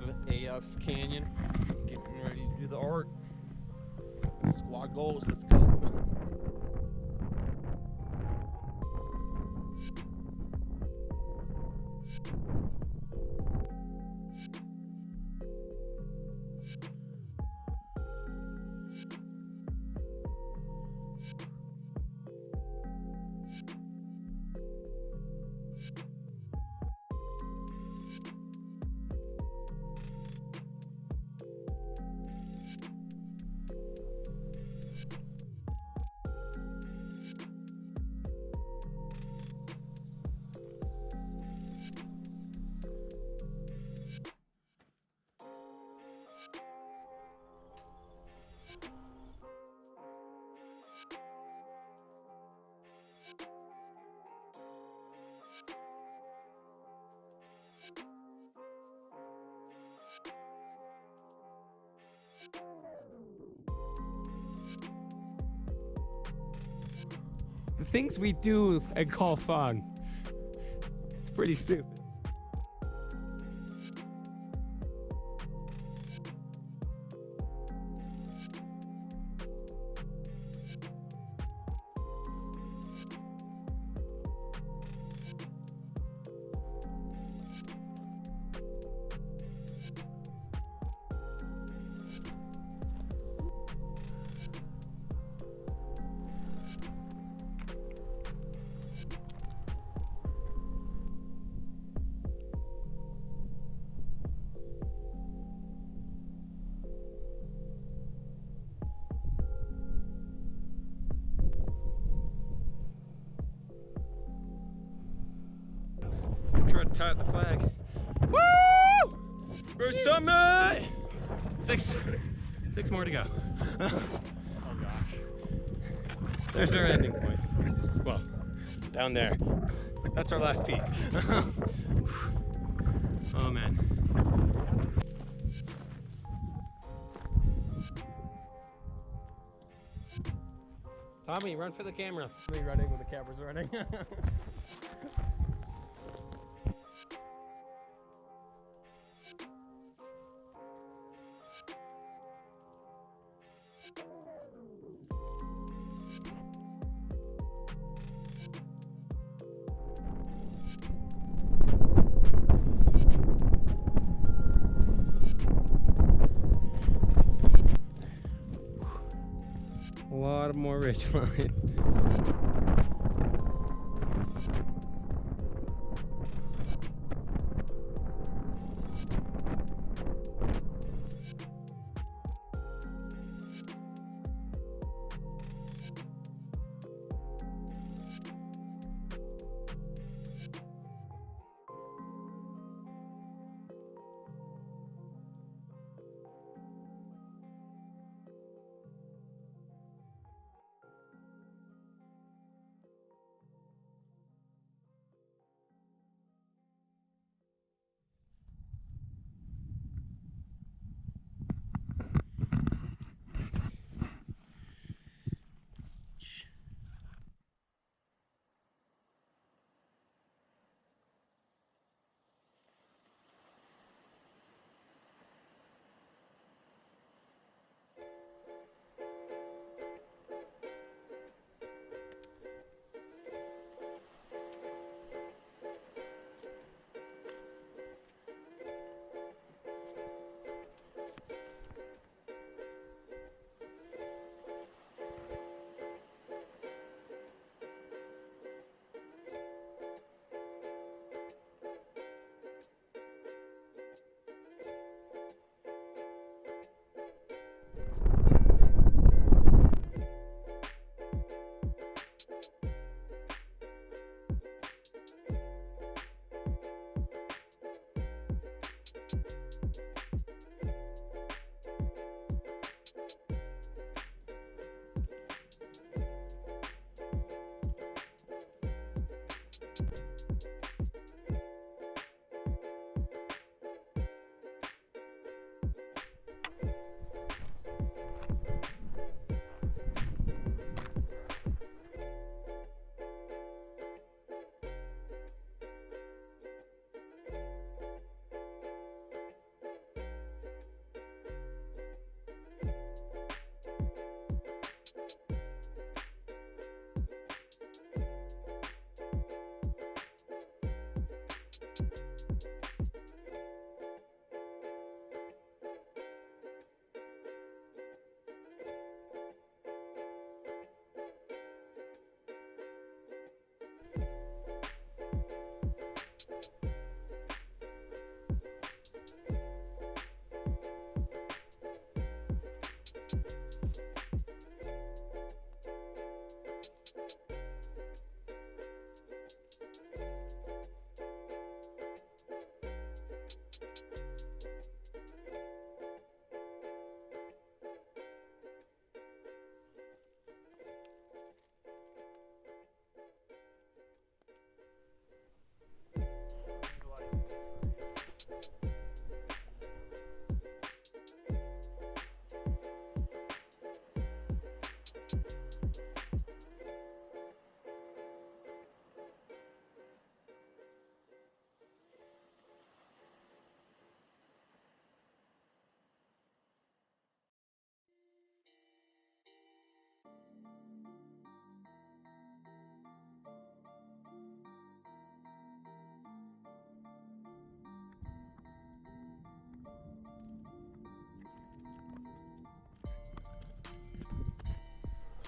the AF Canyon, getting ready to do the art. Squad goals, let's go. The things we do and call fun. It's pretty stupid. Try to tie up the flag. Woo! First summit! Six more to go. Oh gosh. There's our ending point. Well, down there. That's our last peak. Oh man. Tommy, run for the camera. Me running when the camera's running. A lot of more ridgeline.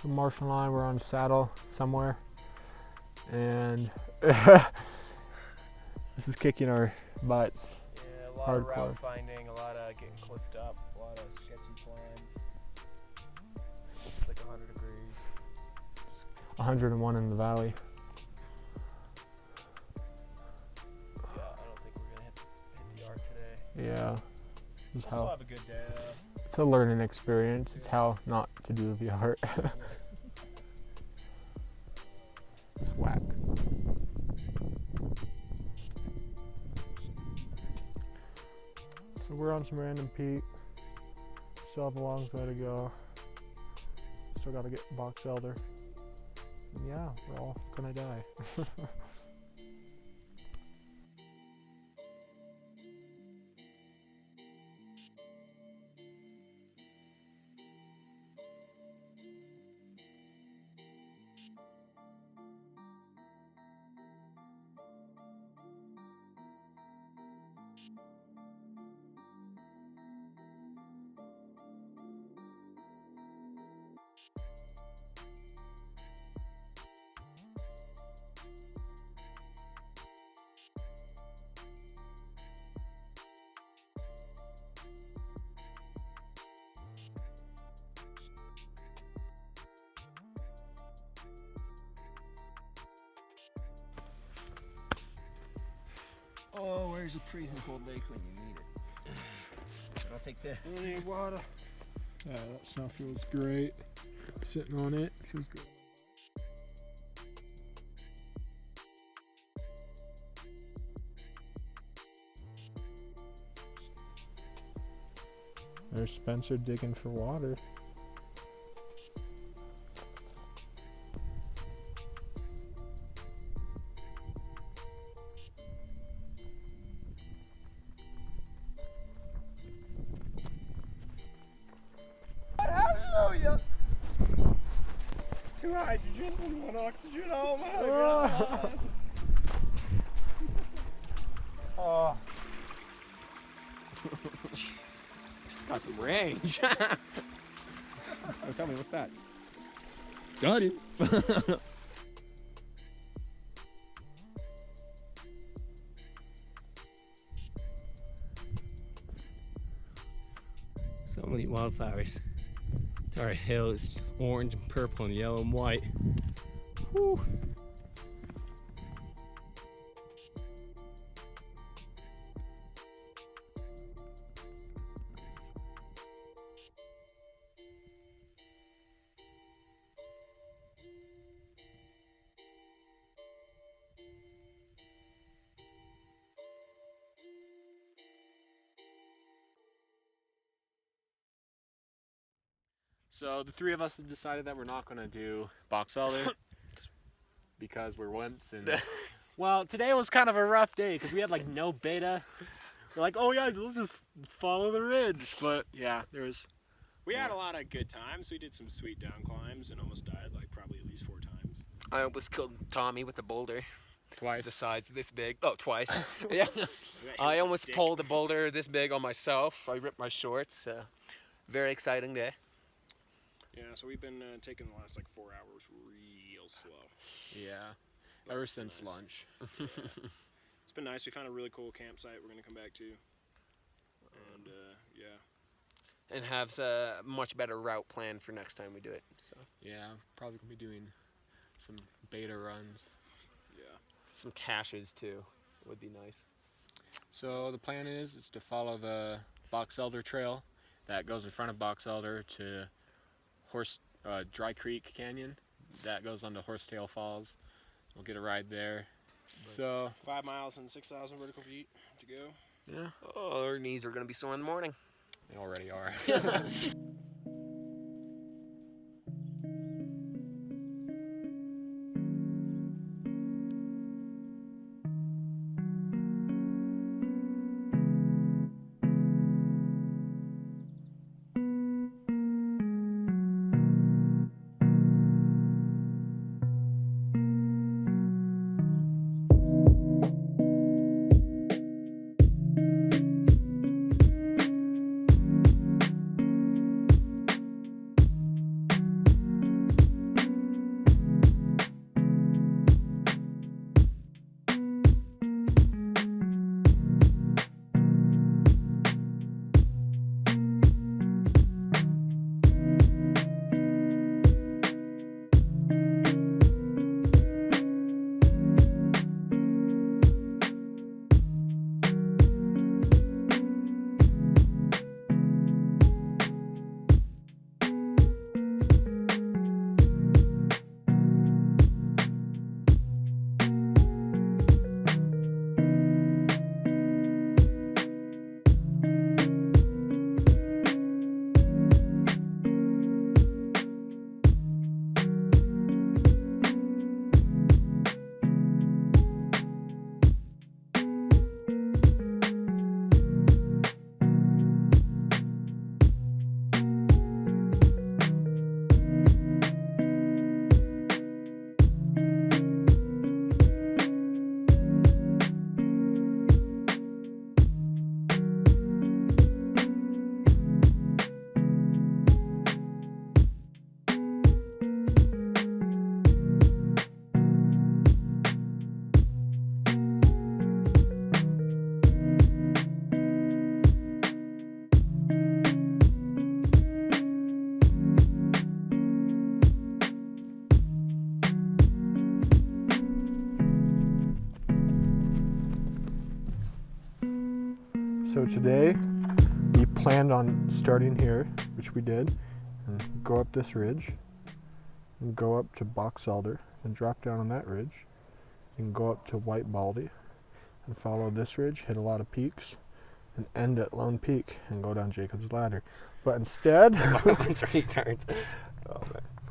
from Marshall and I were on saddle somewhere, and this is kicking our butts. Yeah, a lot Hardcore. of route finding, a lot of getting clipped up, a lot of sketchy plans. It's like 100 degrees. 101 in the valley. Yeah, I don't think we're gonna hit the arc today. Yeah. This is We'll still how, have a good day though. it's a learning experience. It's how not to do the art. Just whack. So we're on some random peak. Still have a long way to go. Still gotta get box elder. And yeah, we're all gonna die. Oh, where's a freezing cold lake when you need it? I'll take this. I need water. Yeah, that snow feels great. Sitting on it feels good. There's Spencer digging for water. Hallelujah! 2 hydrogen and 1 oxygen. Oh my god! Oh. Got some range. Oh, tell me, what's that? Got him. So many wildflowers. Tara Hill is just orange and purple and yellow and white. Whew. So the three of us have decided that we're not going to do box elder because we're wimps. And well, today was kind of a rough day because we had like no beta. We're like, oh yeah, let's just follow the ridge. But yeah, there was. We had a lot of good times. We did some sweet down climbs and almost died like probably at least 4 times. I almost killed Tommy with a boulder. Twice. The size this big. Oh, twice. Yeah. We got hit I with a almost stick. pulled a boulder this big on myself. I ripped my shorts. Very exciting day. Yeah, so we've been taking the last like 4 hours real slow. Yeah. But Ever it's been since nice. lunch. Yeah. It's been nice. We found a really cool campsite we're going to come back to. And yeah. And have a much better route plan for next time we do it. So Yeah, probably gonna be doing some beta runs. Yeah. some caches too would be nice. So the plan is to follow the Box Elder Trail that goes in front of Box Elder to Dry Creek Canyon. That goes on to Horsetail Falls. We'll get a ride there. So 5 miles and 6,000 vertical feet to go. Yeah. Oh, our knees are gonna be sore in the morning. they already are. So today we planned on starting here, which we did, and go up this ridge, and go up to Box Elder, and drop down on that ridge, and go up to White Baldy, and follow this ridge, hit a lot of peaks, and end at Lone Peak, and go down Jacob's Ladder. But instead,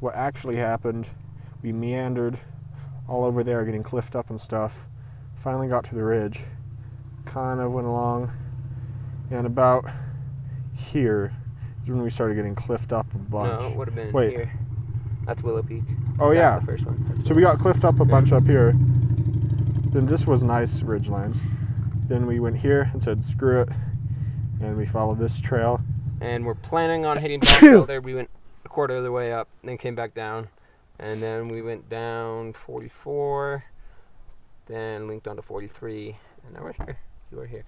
what actually happened, we meandered all over there getting cliffed up and stuff, finally got to the ridge, kind of went along, and about here is when we started getting cliffed up a bunch. No, it would have been Wait. here. That's Willow Peak. Oh That's yeah. the first one. That's So we got cliffed up a bunch up here. Then this was nice ridgelines. Then we went here and said screw it, and we followed this trail. And we're planning on hitting Box Elder. We went a quarter of the way up, then came back down, and then we went down 44, then linked onto 43, and now we're here. You are here.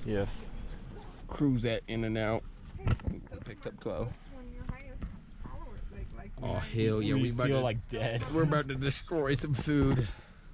Yes. Cruise at In and Out. Picked up Chloe. Oh hell yeah, we about feel to, like dead. we're about to destroy some food.